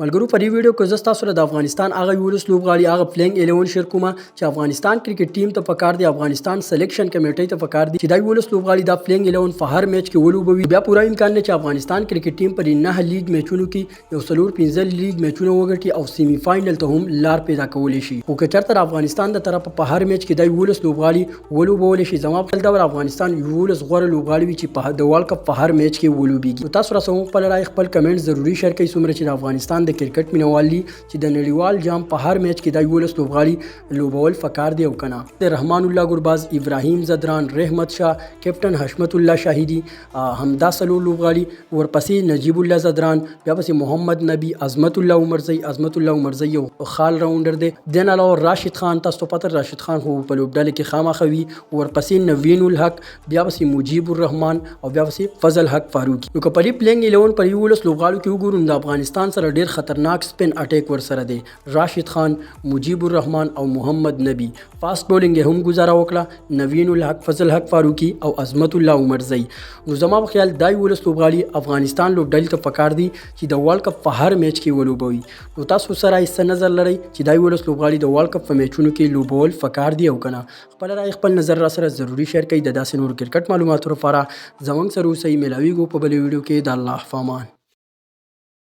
ملګرو په دې ویډیو کې زه ستاسو سره د افغانستان هغه 11 لوبغاړي هغه پلینګ 11 شیر کومه چې افغانستان کرکټ ټیم ته پکار دی، افغانستان سلیکشن کمیټې ته پکار دی چې دا 11 لوبغاړي د پلینګ 11 په هر میچ کې ولوبوي. بیا پوره امکان دی چې افغانستان کرکټ ټیم په 9 لیګ میچونو کې یو څلور 15 لیګ میچونه وګټي او سیمی فائنل ته هم لار پیدا کولی شي. خو که چېرته افغانستان د طرفه په هر میچ کې د 11 لوبغاړي ولوبول شي، زما په خیال دا افغانستان 11 غوره لوبغاړي وي چې په د ورلد کپ په هر میچ کې ولوبيږي. تاسو را سره خپل رائے خپل کمنټ ضروری شیر کړئ څومره چې د افغانستان د کرکټ مینوال چې د نړیوال جام په هر میچ کې د 11 لوبغاړي لوبول فکار دی او کنه. د رحمان الله ګرباز، ابراهیم زدران، رحمت شاه، کیپټن حشمت الله شاهدی، همدا سلو لوبغاړي، ورپسې نجیب الله زدران، بیا پسې محمد نبی، عظمت الله عمرزی. عظمت الله عمرزی یو خال راونډر دی. دین علاوه راشد خان، تاسو پته راشد خان خو په لوبډله کې خامخوي، ورپسې نوین الحق، بیا پسې مجیب الرحمن او بیا پسې فضل حق فاروقی. نو که په دې پلینګ 11 په 11 لوبغاړو کې وګورو د افغانستان سره ډیر خطرناک سپین اٹیک ور سره دی. راشد خان، مجیب الرحمن او محمد نبی. فاست بولینګ هم گزاره وکړه، نوین الحق، فضل حق فاروقی او عظمت الله عمرزی. نو زما په خیال دا 11 لوبغاړي افغانستان لوبډلې ته پکار دي چې د ورلد کپ په هر میچ کې ولوبوي. نو تاسو سره یې نظر لرئ چې دا 11 لوبغاړي د ورلد کپ په میچونو کې لوبول فکار دی او کنه؟ خپل رائے خپل نظر را سره ضروری شیر کړئ. د داسې نور کرکټ معلوماتو لپاره زموږ سره اوسئ. ملاویږو په بل ویډیو کې. د الله فامان.